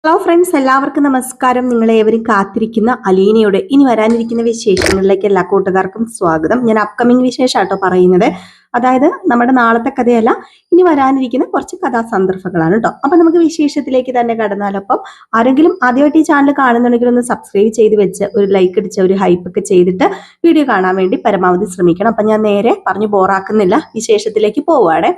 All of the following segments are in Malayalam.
ഹലോ ഫ്രണ്ട്സ്, എല്ലാവർക്കും നമസ്കാരം. നിങ്ങളെ ഏവരും കാത്തിരിക്കുന്ന അലീനയുടെ ഇനി വരാനിരിക്കുന്ന വിശേഷങ്ങളിലേക്ക് എല്ലാ കൂട്ടുകാർക്കും സ്വാഗതം. ഞാൻ അപ്കമിങ് വിശേഷാട്ടോ പറയുന്നത്. അതായത് നമ്മുടെ നാളത്തെ കഥയല്ല, ഇനി വരാനിരിക്കുന്ന കുറച്ച് കഥാസന്ദർഭങ്ങളാണ് കേട്ടോ. അപ്പൊ നമുക്ക് വിശേഷത്തിലേക്ക് തന്നെ കടന്നാലപ്പം ആരെങ്കിലും ആദ്യമായിട്ട് ഈ ചാനൽ കാണുന്നുണ്ടെങ്കിൽ ഒന്ന് സബ്സ്ക്രൈബ് ചെയ്ത് വെച്ച് ഒരു ലൈക്ക് അടിച്ച് ഒരു ഹൈപ്പ് ഒക്കെ ചെയ്തിട്ട് വീഡിയോ കാണാൻ വേണ്ടി പരമാവധി ശ്രമിക്കണം. അപ്പൊ ഞാൻ നേരെ പറഞ്ഞു ബോറാക്കുന്നില്ല, വിശേഷത്തിലേക്ക് പോവുകയാണ്.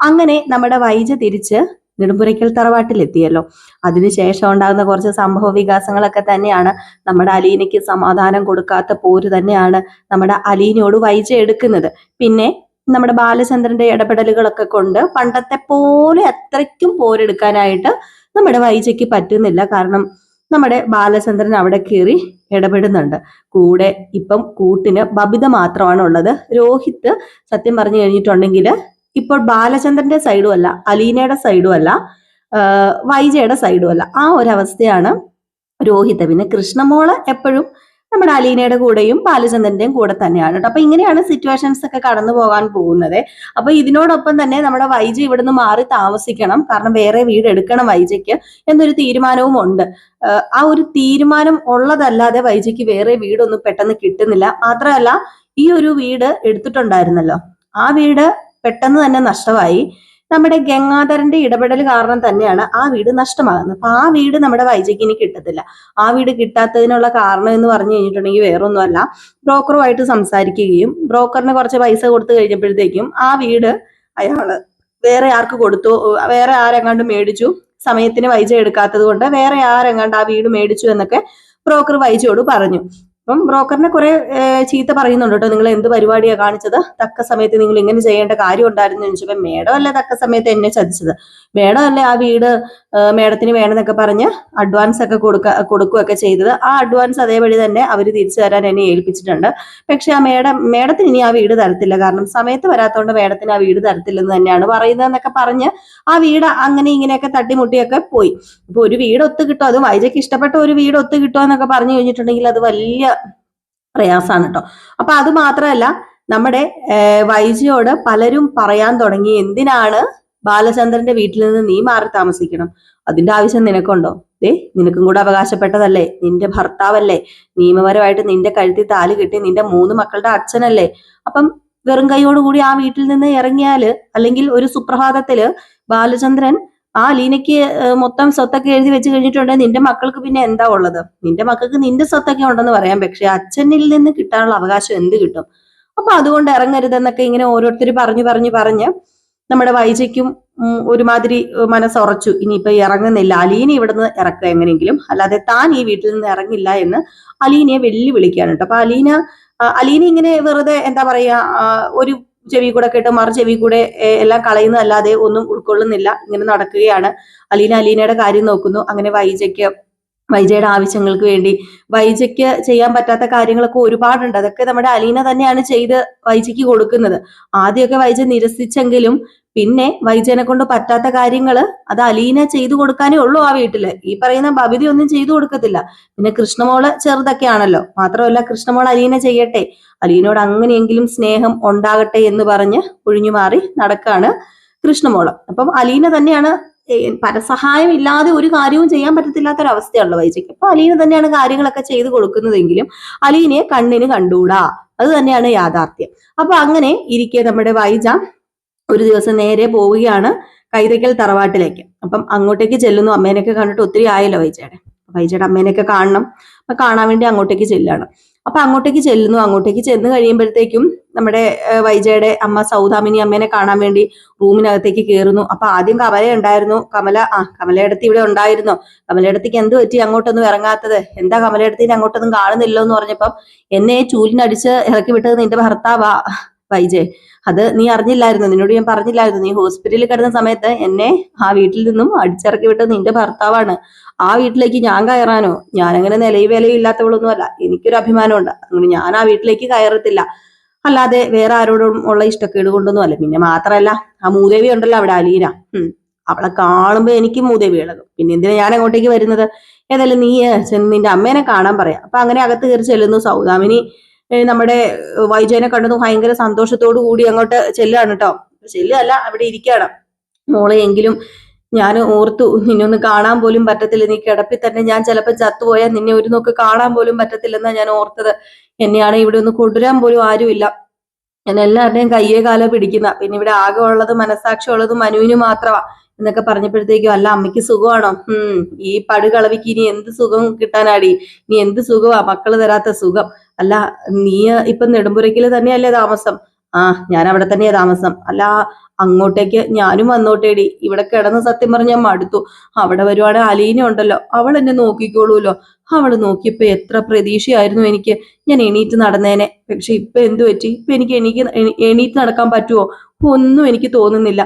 അങ്ങനെ നമ്മുടെ വൈജ തിരിച്ച് നെടുമ്പുരയ്ക്കൽ തറവാട്ടിലെത്തിയല്ലോ. അതിനുശേഷം ഉണ്ടാകുന്ന കുറച്ച് സംഭവ വികാസങ്ങളൊക്കെ തന്നെയാണ് നമ്മുടെ അലീനയ്ക്ക് സമാധാനം കൊടുക്കാത്ത പോര് തന്നെയാണ് നമ്മുടെ അലീനയോട് വൈജ എടുക്കുന്നത്. പിന്നെ നമ്മുടെ ബാലചന്ദ്രന്റെ ഇടപെടലുകളൊക്കെ കൊണ്ട് പണ്ടത്തെ പോലെ അത്രയ്ക്കും പോരെടുക്കാനായിട്ട് നമ്മുടെ വൈജയ്ക്ക് പറ്റുന്നില്ല. കാരണം നമ്മുടെ ബാലചന്ദ്രൻ അവിടെ കയറി ഇടപെടുന്നുണ്ട്. കൂടെ ഇപ്പം കൂട്ടിന് ബബിത മാത്രമാണ് ഉള്ളത്. രോഹിത് സത്യം പറഞ്ഞു കഴിഞ്ഞിട്ടുണ്ടെങ്കിൽ ഇപ്പോൾ ബാലചന്ദ്രന്റെ സൈഡും അല്ല, അലീനയുടെ സൈഡും അല്ല, വൈജയുടെ സൈഡും അല്ല. ആ ഒരു അവസ്ഥയാണ് രോഹിത്. പിന്നെ കൃഷ്ണമോള് എപ്പോഴും നമ്മുടെ അലീനയുടെ കൂടെയും ബാലചന്ദ്രന്റെയും കൂടെ തന്നെയാണ് കേട്ടോ. അപ്പൊ ഇങ്ങനെയാണ് സിറ്റുവേഷൻസ് ഒക്കെ കടന്നു പോകാൻ പോകുന്നത്. അപ്പൊ ഇതിനോടൊപ്പം തന്നെ നമ്മുടെ വൈജ ഇവിടുന്ന് മാറി താമസിക്കണം, കാരണം വേറെ വീട് എടുക്കണം വൈജയ്ക്ക് എന്നൊരു തീരുമാനവും ഉണ്ട്. ആ ഒരു തീരുമാനം ഉള്ളതല്ലാതെ വൈജയ്ക്ക് വേറെ വീടൊന്നും പെട്ടെന്ന് കിട്ടുന്നില്ല. മാത്രമല്ല, ഈ ഒരു വീട് എടുത്തിട്ടുണ്ടായിരുന്നല്ലോ, ആ വീട് പെട്ടെന്ന് തന്നെ നഷ്ടമായി. നമ്മുടെ ഗംഗാധരന്റെ ഇടപെടൽ കാരണം തന്നെയാണ് ആ വീട് നഷ്ടമാകുന്നത്. അപ്പൊ ആ വീട് നമ്മുടെ വൈജയ്ക്ക് ഇനി കിട്ടത്തില്ല. ആ വീട് കിട്ടാത്തതിനുള്ള കാരണം എന്ന് പറഞ്ഞു കഴിഞ്ഞിട്ടുണ്ടെങ്കിൽ വേറൊന്നുമല്ല, ബ്രോക്കറുമായിട്ട് സംസാരിക്കുകയും ബ്രോക്കറിന് കുറച്ച് പൈസ കൊടുത്തു കഴിഞ്ഞപ്പോഴത്തേക്കും ആ വീട് അയാള് വേറെ ആർക്ക് കൊടുത്തു, വേറെ ആരെങ്ങാണ്ട് മേടിച്ചു, സമയത്തിന് വൈജ എടുക്കാത്തത് കൊണ്ട് വേറെ ആരെങ്ങാണ്ട് ആ വീട് മേടിച്ചു എന്നൊക്കെ ബ്രോക്കർ വൈജയോട് പറഞ്ഞു. അപ്പം ബ്രോക്കറിനെ കുറെ ചീത്ത പറയുന്നുണ്ട് കേട്ടോ. നിങ്ങൾ എന്ത് പരിപാടിയാണ് കാണിച്ചത്, തക്ക സമയത്ത് നിങ്ങൾ ഇങ്ങനെ ചെയ്യേണ്ട കാര്യം ഉണ്ടായിരുന്നു എന്ന് ചോദിച്ചപ്പോൾ മേഡം അല്ലേ തക്ക സമയത്ത് എന്നെ ചതിച്ചത്, മേഡം അല്ലേ ആ വീട് മേഡത്തിന് വേണമെന്നൊക്കെ പറഞ്ഞ് അഡ്വാൻസ് ഒക്കെ കൊടുക്കുകയൊക്കെ ചെയ്തത്. ആ അഡ്വാൻസ് അതേപടി തന്നെ അവർ തിരിച്ചു തരാൻ എന്നെ ഏൽപ്പിച്ചിട്ടുണ്ട്. പക്ഷെ ആ മേഡത്തിന് ഇനി ആ വീട് തരത്തില്ല, കാരണം സമയത്ത് വരാത്തതുകൊണ്ട് മേഡത്തിന് ആ വീട് തരത്തില്ലെന്ന് തന്നെയാണ് പറയുന്നതെന്നൊക്കെ പറഞ്ഞ് ആ വീട് അങ്ങനെ ഇങ്ങനെയൊക്കെ തട്ടിമുട്ടിയൊക്കെ പോയി. ഇപ്പൊ ഒരു വീട് ഒത്തു കിട്ടും, അത് വൈജയ്ക്ക് ഇഷ്ടപ്പെട്ട ഒരു വീട് ഒത്തു കിട്ടുക എന്നൊക്കെ പറഞ്ഞു കഴിഞ്ഞിട്ടുണ്ടെങ്കിൽ അത് വലിയ പ്രയാസമാണ് കേട്ടോ. അപ്പൊ അത് മാത്രമല്ല, നമ്മുടെ വൈജയോട് പലരും പറയാൻ തുടങ്ങി, എന്തിനാണ് ബാലചന്ദ്രന്റെ വീട്ടിൽ നിന്ന് നീ മാറി താമസിക്കണം, അതിന്റെ ആവശ്യം നിനക്കുണ്ടോ? നിനക്കും കൂടെ അവകാശപ്പെട്ടതല്ലേ, നിന്റെ ഭർത്താവല്ലേ, നിയമപരമായിട്ട് നിന്റെ കഴുത്തിൽ താലി കെട്ടി നിന്റെ 3 മക്കളുടെ അച്ഛനല്ലേ. അപ്പം വെറും കൈയോടുകൂടി ആ വീട്ടിൽ നിന്ന് ഇറങ്ങിയാല്, അല്ലെങ്കിൽ ഒരു സുപ്രഭാതത്തില് ബാലചന്ദ്രൻ ആ ലീനയ്ക്ക് മൊത്തം സ്വത്തൊക്കെ എഴുതി വെച്ച് കഴിഞ്ഞിട്ടുണ്ടെങ്കിൽ നിന്റെ മക്കൾക്ക് പിന്നെ എന്താ ഉള്ളത്? നിന്റെ മക്കൾക്ക് നിന്റെ സ്വത്തൊക്കെ ഉണ്ടെന്ന് പറയാം, പക്ഷെ അച്ഛനിൽ നിന്ന് കിട്ടാനുള്ള അവകാശം എന്ത് കിട്ടും? അപ്പൊ അതുകൊണ്ട് ഇറങ്ങരുതെന്നൊക്കെ ഇങ്ങനെ ഓരോരുത്തർ പറഞ്ഞ് നമ്മുടെ വൈജയ്ക്കും ഒരുമാതിരി മനസ്സുറച്ചു. ഇനിയിപ്പൊ ഇറങ്ങുന്നില്ല, അലീന ഇവിടുന്ന് ഇറക്കുക എങ്ങനെയെങ്കിലും, അല്ലാതെ താൻ ഈ വീട്ടിൽ നിന്ന് ഇറങ്ങില്ല എന്ന് അലീനയെ വെല്ലുവിളിക്കാണ് കേട്ടോ. അപ്പൊ അലീന ഇങ്ങനെ വെറുതെ എന്താ പറയാ, ഒരു ചെവി കൂടെ കേട്ട് മറു ചെവി കൂടെ എല്ലാം കളയുന്നതല്ലാതെ ഒന്നും ഉൾക്കൊള്ളുന്നില്ല. ഇങ്ങനെ നടക്കുകയാണ്. അലീനയുടെ കാര്യം നോക്കുന്നു. അങ്ങനെ വൈജയുടെ ആവശ്യങ്ങൾക്ക് വേണ്ടി വൈജയ്ക്ക് ചെയ്യാൻ പറ്റാത്ത കാര്യങ്ങളൊക്കെ ഒരുപാടുണ്ട്. അതൊക്കെ നമ്മുടെ അലീന തന്നെയാണ് ചെയ്ത് വൈജയ്ക്ക് കൊടുക്കുന്നത്. ആദ്യമൊക്കെ വൈജ നിരസിച്ചെങ്കിലും പിന്നെ വൈജനെ കൊണ്ട് പറ്റാത്ത കാര്യങ്ങൾ അത് അലീന ചെയ്തു കൊടുക്കാനേ ഉള്ളൂ ആ വീട്ടില്. ഈ പറയുന്ന ബബിതി ഒന്നും ചെയ്തു കൊടുക്കത്തില്ല. പിന്നെ കൃഷ്ണമോള് ചെറുതൊക്കെ ആണല്ലോ, മാത്രമല്ല കൃഷ്ണമോൾ അലീന ചെയ്യട്ടെ, അലീനോട് അങ്ങനെയെങ്കിലും സ്നേഹം ഉണ്ടാകട്ടെ എന്ന് പറഞ്ഞ് ഒഴിഞ്ഞു മാറി നടക്കാണ് കൃഷ്ണമോള്. അപ്പം അലീന തന്നെയാണ്, പരസഹായം ഇല്ലാതെ ഒരു കാര്യവും ചെയ്യാൻ പറ്റത്തില്ലാത്തൊരവസ്ഥയാണല്ലോ വൈജയ്ക്ക്. അപ്പൊ അലീന തന്നെയാണ് കാര്യങ്ങളൊക്കെ ചെയ്തു കൊടുക്കുന്നതെങ്കിലും അലീനയെ കണ്ണിന് കണ്ടുകൂടാ, അത് തന്നെയാണ് യാഥാർത്ഥ്യം. അപ്പൊ അങ്ങനെ ഇരിക്കെ നമ്മുടെ വൈജ ഒരു ദിവസം നേരെ പോവുകയാണ് കൈതയ്ക്കൽ തറവാട്ടിലേക്ക്. അപ്പം അങ്ങോട്ടേക്ക് ചെല്ലുന്നു. അമ്മേനൊക്കെ കണ്ടിട്ട് ഒത്തിരി ആയല്ലോ വൈജയുടെ അമ്മേനൊക്കെ കാണണം. അപ്പൊ കാണാൻ വേണ്ടി അങ്ങോട്ടേക്ക് ചെല്ലാണ്. അപ്പൊ അങ്ങോട്ടേക്ക് ചെന്ന് കഴിയുമ്പോഴത്തേക്കും നമ്മുടെ വൈജയുടെ അമ്മ സൗദാമിനി അമ്മേനെ കാണാൻ വേണ്ടി റൂമിനകത്തേക്ക് കയറുന്നു. അപ്പൊ ആദ്യം കമല ഉണ്ടായിരുന്നു. കമലയിടത്തി ഇവിടെ ഉണ്ടായിരുന്നോ, കമലയിടത്തേക്ക് എന്ത് പറ്റി അങ്ങോട്ടൊന്നും ഇറങ്ങാത്തത്, എന്താ കമലയിടത്തിന് അങ്ങോട്ടൊന്നും കാണുന്നില്ലോ എന്ന് പറഞ്ഞപ്പം, എന്നെ ചൂലിനടിച്ച് ഇറക്കി വിട്ടത് നിന്റെ ഭർത്താവാ വൈജെ, അത് നീ അറിഞ്ഞില്ലായിരുന്നു, നിന്നോട് ഞാൻ പറഞ്ഞില്ലായിരുന്നു, നീ ഹോസ്പിറ്റലിൽ കിടന്ന സമയത്ത് എന്നെ ആ വീട്ടിൽ നിന്നും അടിച്ചിറക്കി വിട്ടത് നിന്റെ ഭർത്താവാണ്. ആ വീട്ടിലേക്ക് ഞാൻ കയറാനോ? ഞാനങ്ങനെ നിലയും വിലയും ഇല്ലാത്തവളൊന്നും അല്ല, എനിക്കൊരു അഭിമാനമുണ്ട്, അങ്ങനെ ഞാൻ ആ വീട്ടിലേക്ക് കയറത്തില്ല, അല്ലാതെ വേറെ ആരോടും ഉള്ള ഇഷ്ടക്കേട് കൊണ്ടൊന്നും അല്ല. പിന്നെ മാത്രമല്ല, ആ മൂദേവി ഉണ്ടല്ലോ അവിടെ, അലീന, അവളെ കാണുമ്പോ എനിക്ക് മൂദേവി ഇളകും. പിന്നെ എന്തിനാ ഞാൻ അങ്ങോട്ടേക്ക് വരുന്നത്? ഏതായാലും നീ ചെന്ന് നിന്റെ അമ്മേനെ കാണാൻ പറയാം. അപ്പൊ അങ്ങനെ അകത്ത് കയറി ചെല്ലുന്നു. സൗദാമിനി നമ്മുടെ വൈജയനെ കണ്ടത് ഭയങ്കര സന്തോഷത്തോടു കൂടി അങ്ങോട്ട് ചെല്ലുകയാണ് കേട്ടോ. ചെല്ലുകയല്ല, അവിടെ ഇരിക്കുകയാണ്. മോളെ എങ്കിലും ഞാൻ ഓർത്തു നിന്നെ ഒന്ന് കാണാൻ പോലും പറ്റത്തില്ല, നീ കിടപ്പിൽ തന്നെ ഞാൻ ചിലപ്പോൾ ചത്തുപോയാൽ നിന്നെ ഒരു നോക്ക് കാണാൻ പോലും പറ്റത്തില്ലെന്നാ ഞാൻ ഓർത്തത്. എന്നെയാണ് ഇവിടെ ഒന്ന് കൊണ്ടുവരാൻ പോലും ആരുമില്ല. ഞാൻ എല്ലാവരുടെയും കയ്യേ കാലോ പിടിക്കുന്ന, പിന്നെ ഇവിടെ ആകെ ഉള്ളത് മനസാക്ഷി ഉള്ളത് മനുവിന് മാത്രമാ എന്നൊക്കെ പറഞ്ഞപ്പോഴത്തേക്കും, അല്ല അമ്മയ്ക്ക് സുഖമാണോ? ഈ പടുകളവിക്ക് ഇനി എന്ത് സുഖം കിട്ടാനാടി? ഇനി എന്ത് സുഖമാ മക്കള് തരാത്ത സുഖം? അല്ല നീ ഇപ്പൊ നെടുമ്പുരയ്ക്കല് തന്നെയല്ലേ താമസം? ആ, ഞാൻ അവിടെ തന്നെയാ താമസം. അല്ല അങ്ങോട്ടേക്ക് ഞാനും വന്നോട്ടേടി. ഇവിടെ കിടന്ന് സത്യം പറഞ്ഞാൽ മടുത്തു. അവിടെ വരുവാണെങ്കിൽ അലീന ഉണ്ടല്ലോ, അവൾ എന്നെ നോക്കിക്കോളൂല്ലോ. അവള് നോക്കിയപ്പോ എത്ര പ്രതീക്ഷയായിരുന്നു എനിക്ക്. ഞാൻ എണീറ്റ് നടന്നേനെ. പക്ഷെ ഇപ്പൊ എന്തു പറ്റി? ഇപ്പൊ എനിക്ക് എണീറ്റ് നടക്കാൻ പറ്റുമോ? ഒന്നും എനിക്ക് തോന്നുന്നില്ല.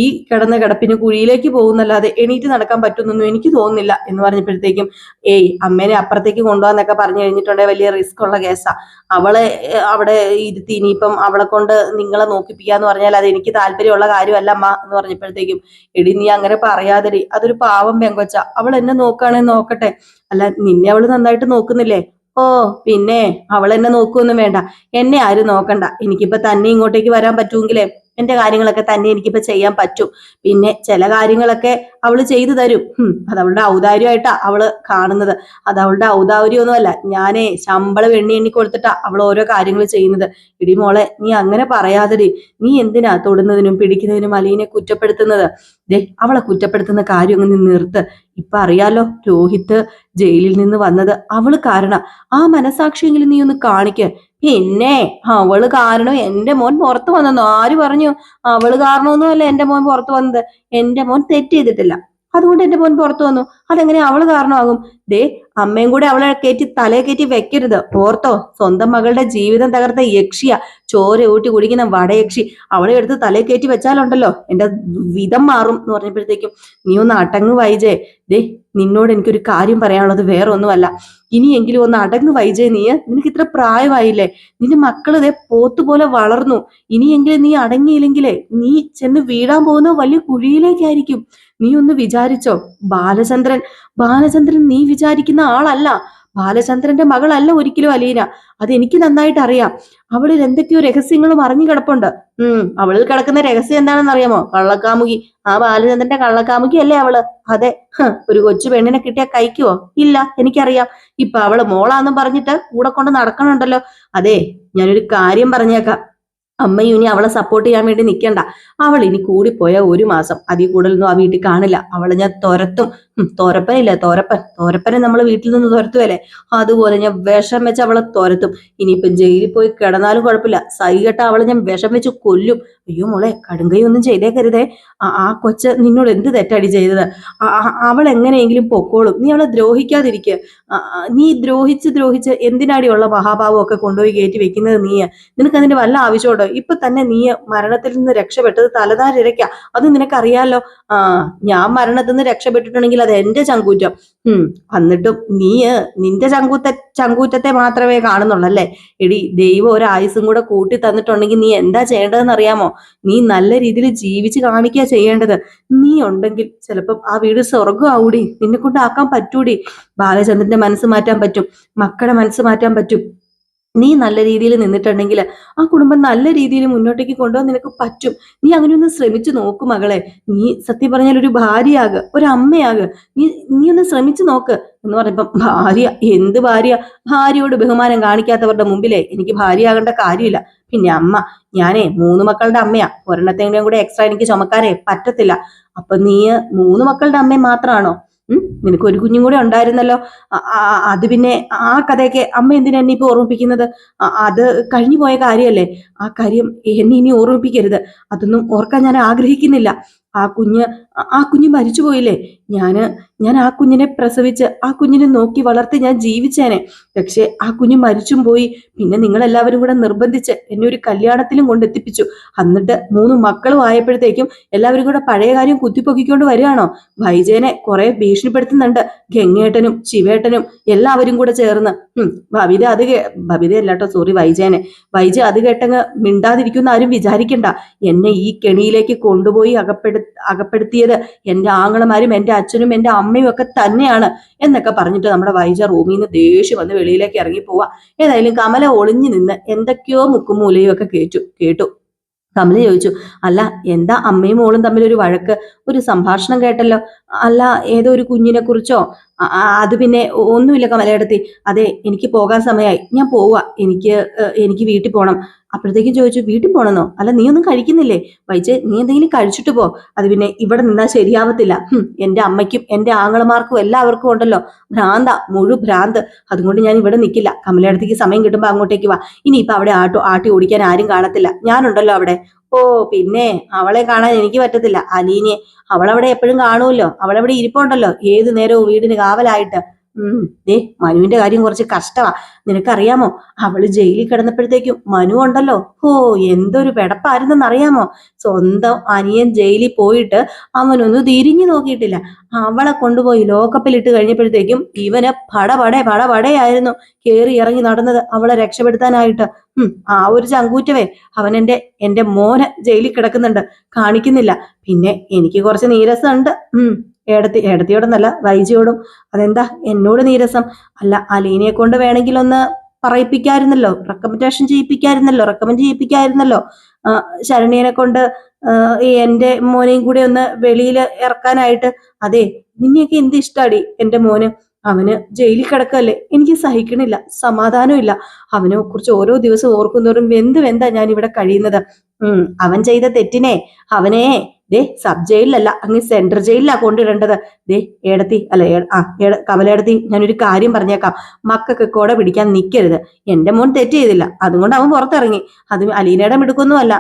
ഈ കിടന്ന കിടപ്പിന് കുഴിയിലേക്ക് പോകുന്നല്ലാതെ എണീറ്റ് നടക്കാൻ പറ്റുന്നൊന്നും എനിക്ക് തോന്നുന്നില്ല എന്ന് പറഞ്ഞപ്പോഴത്തേക്കും, ഏയ് അമ്മേനെ അപ്പുറത്തേക്ക് കൊണ്ടുപോകാന്നൊക്കെ പറഞ്ഞു കഴിഞ്ഞിട്ടുണ്ടെങ്കിൽ വലിയ റിസ്ക് ഉള്ള കേസാ. അവളെ അവിടെ ഇരുത്തി ഇനിയിപ്പം അവളെ കൊണ്ട് നിങ്ങളെ നോക്കിപ്പിക്കാന്ന് പറഞ്ഞാൽ അത് എനിക്ക് താല്പര്യമുള്ള കാര്യമല്ല അമ്മ എന്ന് പറഞ്ഞപ്പോഴത്തേക്കും, എടി നീ അങ്ങനെ പറയാതെടി, അതൊരു പാവം പെങ്കൊച്ച, അവൾ എന്നെ നോക്കുകയാണെങ്കിൽ നോക്കട്ടെ. അല്ല നിന്നെ അവള് നന്നായിട്ട് നോക്കുന്നില്ലേ? ഓ പിന്നെ അവൾ എന്നെ നോക്കുമൊന്നും വേണ്ട, എന്നെ ആരും നോക്കണ്ട. എനിക്കിപ്പോ തന്നെ ഇങ്ങോട്ടേക്ക് വരാൻ പറ്റുമെങ്കിലേ എന്റെ കാര്യങ്ങളൊക്കെ തന്നെ എനിക്കിപ്പോ ചെയ്യാൻ പറ്റും. പിന്നെ ചില കാര്യങ്ങളൊക്കെ അവള് ചെയ്തു തരും. അത് അവളുടെ ഔദാര്യമായിട്ടാ അവള് കാണുന്നത്. അത് അവളുടെ ഔദാര്യമൊന്നുമല്ല. ഞാനേ ശമ്പളം എണ്ണി എണ്ണി കൊടുത്തിട്ടാ അവൾ ഓരോ കാര്യങ്ങൾ ചെയ്യുന്നത്. ഇടി മോളെ നീ അങ്ങനെ പറയാതെടി. നീ എന്തിനാ തൊടുന്നതിനും പിടിക്കുന്നതിനും അലീനെ കുറ്റപ്പെടുത്തുന്നത്? ദേ അവളെ കുറ്റപ്പെടുത്തുന്ന കാര്യം അങ്ങ് നിർത്ത്. ഇപ്പൊ അറിയാലോ, രോഹിത് ജയിലിൽ നിന്ന് വന്നത് അവള് കാരണം. ആ മനസാക്ഷിയെങ്കിലും നീ ഒന്ന് കാണിക്ക്. പിന്നെ അവള് കാരണം എന്റെ മോൻ പുറത്തു വന്നെന്നോ? ആര് പറഞ്ഞു? അവള് കാരണമൊന്നുമല്ല എന്റെ മോൻ പുറത്തു വന്നത്. എന്റെ മോൻ തെറ്റ് ചെയ്തിട്ടില്ല, അതുകൊണ്ട് എന്റെ മോൻ പുറത്തു വന്നു. അതെങ്ങനെ അവള് കാരണമാകും? ദേ അമ്മയും കൂടെ അവളെ കയറ്റി തലയെ കയറ്റി വെക്കരുത്. ഓർത്തോ, സ്വന്തം മകളുടെ ജീവിതം തകർത്ത യക്ഷിയ, ചോര ഊട്ടി കുടിക്കുന്ന വടയക്ഷി. അവളെ എടുത്ത് തലയെ കയറ്റി വെച്ചാലുണ്ടല്ലോ എന്റെ വിധം മാറും എന്ന് പറഞ്ഞപ്പോഴത്തേക്കും, നീ ഒന്ന് അടങ്ങ് വൈജേ. ദേ നിന്നോട് എനിക്കൊരു കാര്യം പറയാനുള്ളത് വേറെ ഒന്നുമല്ല. ഇനിയെങ്കിലും ഒന്ന് അടങ്ങ് വൈജേ. നിനക്ക് ഇത്ര പ്രായമായില്ലേ? നിന്റെ മക്കള് ഇതേ പോത്തുപോലെ വളർന്നു. ഇനിയെങ്കിലും നീ അടങ്ങിയില്ലെങ്കിലേ നീ ചെന്ന് വീഴാൻ പോകുന്ന വലിയ കുഴിയിലേക്കായിരിക്കും. നീ ഒന്ന് വിചാരിച്ചോ. ബാലചന്ദ്രൻ നീ വിചാരിക്കുന്ന ആളല്ല. ബാലചന്ദ്രന്റെ മകളല്ല ഒരിക്കലും അലീന. അതെനിക്ക് നന്നായിട്ട് അറിയാം. അവളിൽ എന്തൊക്കെയോ രഹസ്യങ്ങളും അറിഞ്ഞു കിടപ്പുണ്ട്. അവളിൽ കിടക്കുന്ന രഹസ്യം എന്താണെന്ന് അറിയാമോ? കള്ളക്കാമുകി. ആ ബാലചന്ദ്രന്റെ കള്ളക്കാമുകി അല്ലേ അവള്? അതെ. ഒരു കൊച്ചു പെണ്ണിനെ കിട്ടിയാ കഴിക്കുവോ? ഇല്ല, എനിക്കറിയാം. ഇപ്പൊ അവള് മോളാന്നും പറഞ്ഞിട്ട് കൂടെ കൊണ്ട് നടക്കണുണ്ടല്ലോ. അതെ, ഞാനൊരു കാര്യം പറഞ്ഞേക്കാം. അമ്മയും ഇനി അവളെ സപ്പോർട്ട് ചെയ്യാൻ വേണ്ടി നിൽക്കണ്ട. അവൾ ഇനി കൂടിപ്പോയ ഒരു മാസം, അതിൽ കൂടുതലൊന്നും ആ വീട്ടിൽ കാണില്ല. അവളെ ഞാൻ തുരത്തും. തോരപ്പനില്ലേ, തോരപ്പനെ നമ്മൾ വീട്ടിൽ നിന്ന് തുരത്തുവല്ലേ, അതുപോലെ ഞാൻ വിഷം വെച്ച് അവളെ തുരത്തും. ഇനിയിപ്പം ജയിലിൽ പോയി കിടന്നാലും കുഴപ്പമില്ല, സൈകെട്ട അവളെ ഞാൻ വിഷം വെച്ച് കൊല്ലും. അയ്യോ മോളെ, കടുങ്കൈ ഒന്നും ചെയ്തേക്കരുതേ. ആ കൊച്ച് നിന്നോട് എന്ത് തെറ്റാടി ചെയ്തത്? അവൾ എങ്ങനെയെങ്കിലും പൊക്കോളും. നീ അവളെ ദ്രോഹിക്കാതിരിക്കുക. നീ ദ്രോഹിച്ച് എന്തിനാടി ഉള്ള മഹാഭാവം ഒക്കെ കൊണ്ടുപോയി കയറ്റി വെക്കുന്നത്? നിനക്ക് അതിന്റെ വല്ല ആവശ്യമുണ്ടോ? ഇപ്പൊ തന്നെ നീ മരണത്തിൽ നിന്ന് രക്ഷപ്പെട്ടത് തലതാരിരയ്ക്ക. അത് നിനക്കറിയാലോ. ഞാൻ മരണത്തിൽ നിന്ന് രക്ഷപ്പെട്ടിട്ടുണ്ടെങ്കിൽ അത് എന്റെ ചങ്കൂറ്റം. എന്നിട്ടും നിന്റെ ചങ്കൂറ്റത്തെ മാത്രമേ കാണുന്നുള്ളല്ലേ? എടി, ദൈവം ഒരു ആയുസും കൂടെ കൂട്ടി തന്നിട്ടുണ്ടെങ്കിൽ നീ എന്താ ചെയ്യേണ്ടതെന്ന് അറിയാമോ? നീ നല്ല രീതിയിൽ ജീവിച്ച് കാണിക്കുക ചെയ്യേണ്ടത്. നീ ഉണ്ടെങ്കിൽ ചിലപ്പം ആ വീട് സ്വർഗം ആവൂടി. നിന്നെ കൊണ്ട് ആക്കാൻ പറ്റൂടി. ബാലചന്ദ്രന്റെ മനസ്സ് മാറ്റാൻ പറ്റും, മക്കളുടെ മനസ്സ് മാറ്റാൻ പറ്റും. നീ നല്ല രീതിയിൽ നിന്നിട്ടുണ്ടെങ്കിൽ ആ കുടുംബം നല്ല രീതിയിൽ മുന്നോട്ടേക്ക് കൊണ്ടുപോകാൻ നിനക്ക് പറ്റും. നീ അങ്ങനെ ഒന്ന് ശ്രമിച്ചു നോക്ക് മകളെ. നീ സത്യം പറഞ്ഞാൽ ഒരു ഭാര്യയാക്, ഒരു അമ്മയാക്. നീ ഒന്ന് ശ്രമിച്ചു നോക്ക് എന്ന് പറഞ്ഞപ്പം, ഭാര്യ? എന്ത് ഭാര്യ? ഭാര്യയോട് ബഹുമാനം കാണിക്കാത്തവരുടെ മുമ്പിലേ എനിക്ക് ഭാര്യയാകേണ്ട കാര്യമില്ല. പിന്നെ അമ്മ, ഞാനേ 3 മക്കളുടെ അമ്മയാ. ഒരെണ്ണത്തെങ്കിലും കൂടെ എക്സ്ട്രാ എനിക്ക് ചുമക്കാനേ പറ്റത്തില്ല. അപ്പൊ നീ 3 മക്കളുടെ അമ്മ മാത്രമാണോ? നിനക്ക് ഒരു കുഞ്ഞും കൂടെ ഉണ്ടായിരുന്നല്ലോ. അത് പിന്നെ ആ കഥയൊക്കെ അമ്മ എന്തിനാ എന്നെ ഇപ്പൊ ഓർമ്മിപ്പിക്കുന്നത്? അത് കഴിഞ്ഞു പോയ കാര്യമല്ലേ. ആ കാര്യം എന്നെ ഇനി ഓർമ്മിപ്പിക്കരുത്. അതൊന്നും ഓർക്കാൻ ഞാൻ ആഗ്രഹിക്കുന്നില്ല. ആ കുഞ്ഞ് മരിച്ചുപോയില്ലേ. ഞാൻ ആ കുഞ്ഞിനെ പ്രസവിച്ച് ആ കുഞ്ഞിനെ നോക്കി വളർത്തി ഞാൻ ജീവിച്ചേനെ. പക്ഷെ ആ കുഞ്ഞ് മരിച്ചും പോയി. പിന്നെ നിങ്ങളെല്ലാവരും കൂടെ നിർബന്ധിച്ച് എന്നെ ഒരു കല്യാണത്തിലും കൊണ്ടെത്തിപ്പിച്ചു. എന്നിട്ട് 3 മക്കളും ആയപ്പോഴത്തേക്കും എല്ലാവരും കൂടെ പഴയ കാര്യം കുത്തിപ്പൊക്കിക്കൊണ്ട് വരികയാണോ? വൈജയനെ കുറെ ഭീഷണിപ്പെടുത്തുന്നുണ്ട് ഗംഗേട്ടനും ശിവേട്ടനും എല്ലാവരും കൂടെ ചേർന്ന്. ബബിതയല്ലാട്ടോ, സോറി, വൈജ അത് കേട്ടങ്ങ് മിണ്ടാതിരിക്കുന്ന ആരും വിചാരിക്കണ്ട. എന്നെ ഈ കെണിയിലേക്ക് കൊണ്ടുപോയി അകപ്പെടുത്തിയത് എന്റെ ആങ്ങളമാരും എന്റെ അച്ഛനും എന്റെ അമ്മയും ഒക്കെ തന്നെയാണ് എന്നൊക്കെ പറഞ്ഞിട്ട് നമ്മുടെ വൈജ റൂമിൽ നിന്ന് ദേഷ്യം വന്ന് വെളിയിലേക്ക് ഇറങ്ങി പോവാ. ഏതായാലും കമല ഒളിഞ്ഞു നിന്ന് എന്തൊക്കെയോ മുക്കും മൂലയും ഒക്കെ കേട്ടു. കമല ചോദിച്ചു, അല്ല എന്താ അമ്മയും മോളും തമ്മിലൊരു വഴക്ക്, ഒരു സംഭാഷണം കേട്ടല്ലോ. അല്ല ഏതോ ഒരു കുഞ്ഞിനെ കുറിച്ചോ? അത് പിന്നെ ഒന്നുമില്ല കമലയെടുത്തി. അതെ, എനിക്ക് പോകാൻ സമയമായി, ഞാൻ പോവാ, എനിക്ക് വീട്ടിൽ പോകണം. അപ്പോഴത്തേക്കും ചോദിച്ചു, വീട്ടിൽ പോകണമെന്നോ? അല്ല നീ ഒന്നും കഴിക്കുന്നില്ലേ? വൈജെ, നീ എന്തെങ്കിലും കഴിച്ചിട്ട് പോ, അത് പിന്നെ ഇവിടെ നിന്നാ ശരിയാവത്തില്ല. എന്റെ അമ്മയ്ക്കും എന്റെ ആങ്ങളമാർക്കും എല്ലാവർക്കും ഉണ്ടല്ലോ ഭ്രാന്ത്. അതുകൊണ്ട് ഞാൻ ഇവിടെ നിൽക്കില്ല. കമലയിടത്തേക്ക് സമയം കിട്ടുമ്പോ അങ്ങോട്ടേക്ക് വാ. ഇനിയിപ്പൊ അവിടെ ആട്ടി ഓടിക്കാൻ ആരും കാണത്തില്ല, ഞാനുണ്ടല്ലോ അവിടെ. ഓ പിന്നെ അവളെ കാണാൻ എനിക്ക് പറ്റത്തില്ല, അലീനെ. അവളവിടെ എപ്പോഴും കാണുമല്ലോ, അവളവിടെ ഇരിപ്പുണ്ടല്ലോ ഏതു നേരവും വീടിന് കാവലായിട്ട്. ദേ മനുവിന്റെ കാര്യം കുറച്ച് കഷ്ടമാ, നിനക്കറിയാമോ? അവള് ജയിലിൽ കിടന്നപ്പോഴത്തേക്കും മനു ഉണ്ടല്ലോ, ഓ എന്തൊരു പെടപ്പായിരുന്നെന്നറിയാമോ? സ്വന്തം അനിയൻ ജയിലിൽ പോയിട്ട് അവനൊന്ന് തിരിഞ്ഞു നോക്കിയിട്ടില്ല. അവളെ കൊണ്ടുപോയി ലോക്കപ്പിലിട്ട് കഴിഞ്ഞപ്പോഴത്തേക്കും ഇവന് പടപടയായിരുന്നു കേറി ഇറങ്ങി നടന്നത് അവളെ രക്ഷപ്പെടുത്താനായിട്ട്. ആ ഒരു ചങ്കൂറ്റവേ അവൻ എന്റെ മോന് ജയിലിൽ കിടക്കുന്നുണ്ട്, കാണിക്കുന്നില്ല. പിന്നെ എനിക്ക് കുറച്ച് നീരസമുണ്ട്. ഏടത്തിയോടൊന്നല്ല, വൈജിയോടും. അതെന്താ എന്നോട് നീരസം? അല്ല അലീനയെ കൊണ്ട് വേണമെങ്കിൽ ഒന്ന് പറയിപ്പിക്കായിരുന്നല്ലോ, റെക്കമെൻഡ് ചെയ്യിപ്പിക്കായിരുന്നല്ലോ. ശരണ്യനെ കൊണ്ട് എന്റെ മോനെയും കൂടെ ഒന്ന് വെളിയിൽ ഇറക്കാനായിട്ട്. അതെ, നിന്നെയൊക്കെ എന്ത് ഇഷ്ടാടി എന്റെ മോന്. അവന് ജയിലിൽ കിടക്കല്ലേ, എനിക്ക് സഹിക്കണില്ല, സമാധാനമില്ല. അവനെ കുറിച്ച് ഓരോ ദിവസം ഓർക്കുന്നോറും വെന്താ ഞാൻ ഇവിടെ കഴിയുന്നത്. അവൻ ചെയ്ത തെറ്റിനെ അവനെ സബ് ജയിലിലല്ല, അങ്ങ് സെൻട്രൽ ജയിലിലാ കൊണ്ടിടേണ്ടത്. ഏടത്തി അല്ല കമലേടത്തി, ഞാനൊരു കാര്യം പറഞ്ഞേക്കാം. മക്കൾക്ക് കൊട പിടിക്കാൻ നിൽക്കരുത്. എന്റെ മോൻ തെറ്റ് ചെയ്തില്ല, അതുകൊണ്ട് അവൻ പുറത്തിറങ്ങി. അത് അലീനയുടെ മിടുക്കൊന്നുമല്ല.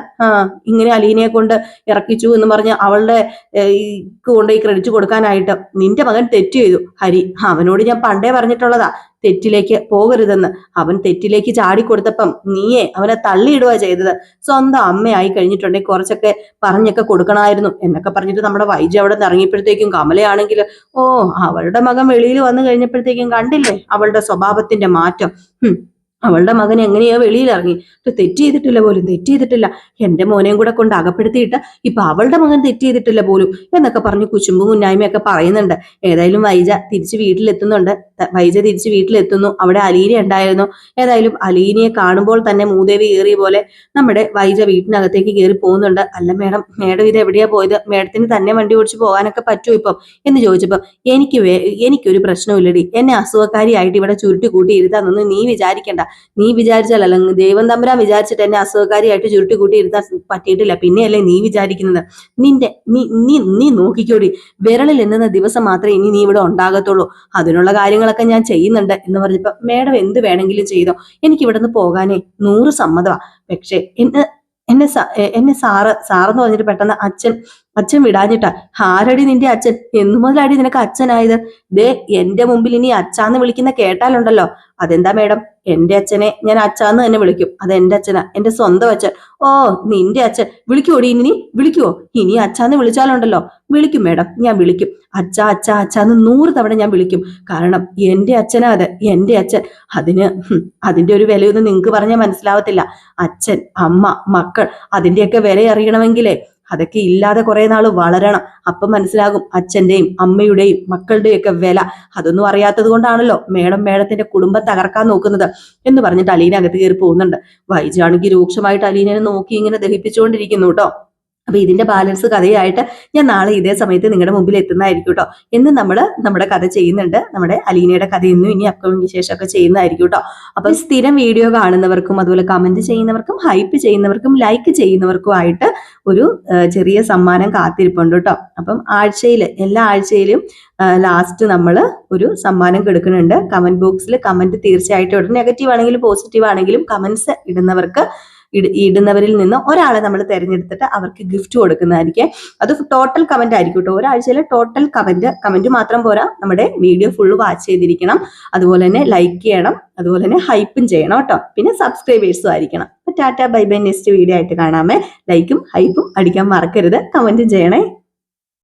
ഇങ്ങനെ അലീനയെ കൊണ്ട് ഇറക്കിച്ചു എന്ന് പറഞ്ഞ് അവളുടെ കൊണ്ടുപോയി ക്രെഡിറ്റ് കൊടുക്കാനായിട്ട്. നിന്റെ മകൻ തെറ്റ് ചെയ്തു ഹരി, അവനോട് ഞാൻ പണ്ടേ പറഞ്ഞിട്ടുള്ളതാ തെറ്റിലേക്ക് പോകരുതെന്ന്. അവൻ തെറ്റിലേക്ക് ചാടിക്കൊടുത്തപ്പം നീയെ അവനെ തള്ളിയിടുക ചെയ്തത്. സ്വന്തം അമ്മയായി കഴിഞ്ഞിട്ടുണ്ടെങ്കിൽ കുറച്ചൊക്കെ പറഞ്ഞൊക്കെ കൊടുക്കണമായിരുന്നു എന്നൊക്കെ പറഞ്ഞിട്ട് നമ്മുടെ വൈജി അവിടെ നിന്ന് ഇറങ്ങിയപ്പോഴത്തേക്കും കമലയാണെങ്കിൽ അവളുടെ മകൻ വെളിയിൽ വന്നു കഴിഞ്ഞപ്പോഴത്തേക്കും കണ്ടില്ലേ അവളുടെ സ്വഭാവത്തിന്റെ മാറ്റം. അവളുടെ മകൻ എങ്ങനെയാ വെളിയിൽ ഇറങ്ങി, തെറ്റ് ചെയ്തിട്ടില്ല. എന്റെ മോനെയും കൂടെ കൊണ്ട് അകപ്പെടുത്തിയിട്ട് ഇപ്പൊ അവളുടെ മകൻ തെറ്റ് ചെയ്തിട്ടില്ല പോലും എന്നൊക്കെ പറഞ്ഞ് കുശുമ്പും കുന്നായ്മയൊക്കെ പറയുന്നുണ്ട്. ഏതായാലും വൈജ തിരിച്ച് വീട്ടിലെത്തുന്നു. അവിടെ അലീന ഉണ്ടായിരുന്നു. ഏതായാലും അലീനയെ കാണുമ്പോൾ തന്നെ മൂദേവി കയറിയ പോലെ നമ്മുടെ വൈജ വീട്ടിനകത്തേക്ക് കയറി പോകുന്നുണ്ട്. അല്ല മേഡം ഇത് എവിടെയാ പോയത്? മേഡത്തിന് തന്നെ വണ്ടി ഓടിച്ച് പോകാനൊക്കെ പറ്റുമോ ഇപ്പം എന്ന് ചോദിച്ചപ്പോ എനിക്കൊരു പ്രശ്നമില്ലടി, എന്നെ അസുഖക്കാരിയായിട്ട് ഇവിടെ ചുരുട്ടി കൂട്ടി ഇരുത്താന്നൊന്നും നീ വിചാരിക്കണ്ട. നീ വിചാരിച്ചാലല്ല, ദൈവം തമ്പുരാൻ വിചാരിച്ചിട്ട് എന്നെ അസുഖക്കാരിയായിട്ട് ചുരുട്ടി കൂട്ടി ഇരുത്താൻ പറ്റിയിട്ടില്ല. പിന്നെയല്ലേ നീ വിചാരിക്കുന്നത്? നീ നോക്കിക്കോടി, വിരളിൽ എന്നുന്ന ദിവസം മാത്രമേ ഇനി നീ ഇവിടെ ഉണ്ടാകത്തുള്ളൂ. അതിനുള്ള കാര്യങ്ങളൊക്കെ ഞാൻ ചെയ്യുന്നുണ്ട് എന്ന് പറഞ്ഞപ്പോ മേഡം എന്ത് വേണമെങ്കിലും ചെയ്തോ, എനിക്ക് ഇവിടെ നിന്ന് പോകാനേ 100 സമ്മതമാ. പക്ഷെ എന്നെ സാറെന്ന് പറഞ്ഞിട്ട് പെട്ടെന്ന് അച്ഛൻ വിടാഞ്ഞിട്ടാ. ആരടി നിന്റെ അച്ഛൻ? എന്നു മുതലടി നിനക്ക് അച്ഛനായത്? എന്റെ മുമ്പിൽ ഇനി അച്ഛാന്ന് വിളിക്കുന്ന കേട്ടാലുണ്ടല്ലോ. അതെന്താ മേഡം, എന്റെ അച്ഛനെ ഞാൻ അച്ഛാന്ന് തന്നെ വിളിക്കും. അത് എന്റെ അച്ഛനാ, എന്റെ സ്വന്തം അച്ഛൻ. ഓ നിന്റെ അച്ഛൻ വിളിക്കുവോടി? വിളിക്കുവോ? ഇനി അച്ഛാന്ന് വിളിച്ചാലുണ്ടല്ലോ. വിളിക്കും മേഡം, ഞാൻ വിളിക്കും. അച്ഛാന്ന് 100 തവണ ഞാൻ വിളിക്കും. കാരണം എന്റെ അച്ഛനാ അത്, എന്റെ അച്ഛൻ. അതിന്റെ ഒരു വിലയൊന്നും നിങ്ങൾക്ക് പറഞ്ഞാൽ മനസ്സിലാവത്തില്ല. അച്ഛൻ, അമ്മ, മക്കൾ, അതിന്റെയൊക്കെ വില അറിയണമെങ്കിലേ അതൊക്കെ ഇല്ലാതെ കുറെ നാൾ വളരണം. അപ്പം മനസ്സിലാകും അച്ഛന്റെയും അമ്മയുടെയും മക്കളുടെയും ഒക്കെ വില. അതൊന്നും അറിയാത്തത് കൊണ്ടാണല്ലോ മേഡത്തിന്റെ കുടുംബം തകർക്കാൻ നോക്കുന്നത് എന്ന് പറഞ്ഞിട്ട് അലീന അകത്ത് കയറി പോകുന്നുണ്ട്. വൈജാണെങ്കിൽ രൂക്ഷമായിട്ട് അലീനനെ നോക്കി ഇങ്ങനെ ദഹിപ്പിച്ചുകൊണ്ടിരിക്കുന്നു കേട്ടോ. അപ്പൊ ഇതിന്റെ ബാലൻസ് കഥയായിട്ട് ഞാൻ നാളെ ഇതേ സമയത്ത് നിങ്ങളുടെ മുമ്പിൽ എത്തുന്നതായിരിക്കും കേട്ടോ. എന്ന് നമ്മുടെ കഥ ചെയ്യുന്നുണ്ട്. നമ്മുടെ അലീനയുടെ കഥ ഇന്നും ഇനി അപ്കമിങ് ശേഷമൊക്കെ ചെയ്യുന്നതായിരിക്കും കേട്ടോ. അപ്പൊ സ്ഥിരം വീഡിയോ കാണുന്നവർക്കും അതുപോലെ കമന്റ് ചെയ്യുന്നവർക്കും ഹൈപ്പ് ചെയ്യുന്നവർക്കും ലൈക്ക് ചെയ്യുന്നവർക്കും ആയിട്ട് ഒരു ചെറിയ സമ്മാനം കാത്തിരിപ്പുണ്ട് കേട്ടോ. അപ്പം എല്ലാ ആഴ്ചയിലും ലാസ്റ്റ് നമ്മൾ ഒരു സമ്മാനം കൊടുക്കുന്നുണ്ട്. കമന്റ് ബോക്സിൽ കമന്റ് തീർച്ചയായിട്ടും ഇടും. നെഗറ്റീവ് ആണെങ്കിലും പോസിറ്റീവ് ആണെങ്കിലും കമന്റ്സ് ഇടുന്നവരിൽ നിന്ന് ഒരാളെ നമ്മൾ തിരഞ്ഞെടുത്തിട്ട് അവർക്ക് ഗിഫ്റ്റ് കൊടുക്കുന്നതായിരിക്കും. അത് ടോട്ടൽ കമന്റ് ആയിരിക്കും കേട്ടോ. ഒരാഴ്ചയിലെ ടോട്ടൽ കമന്റ് മാത്രം പോരാ, നമ്മുടെ വീഡിയോ ഫുള്ള് വാച്ച് ചെയ്തിരിക്കണം. അതുപോലെ തന്നെ ലൈക്ക് ചെയ്യണം, അതുപോലെ തന്നെ ഹൈപ്പും ചെയ്യണം കേട്ടോ. പിന്നെ സബ്സ്ക്രൈബേഴ്സും ആയിരിക്കണം. Tata bye bye, next video ആയിട്ട് കാണാമേ. ലൈക്കും ഹൈപ്പും അടിക്കാൻ മറക്കരുത്, കമന്റും ചെയ്യണേ.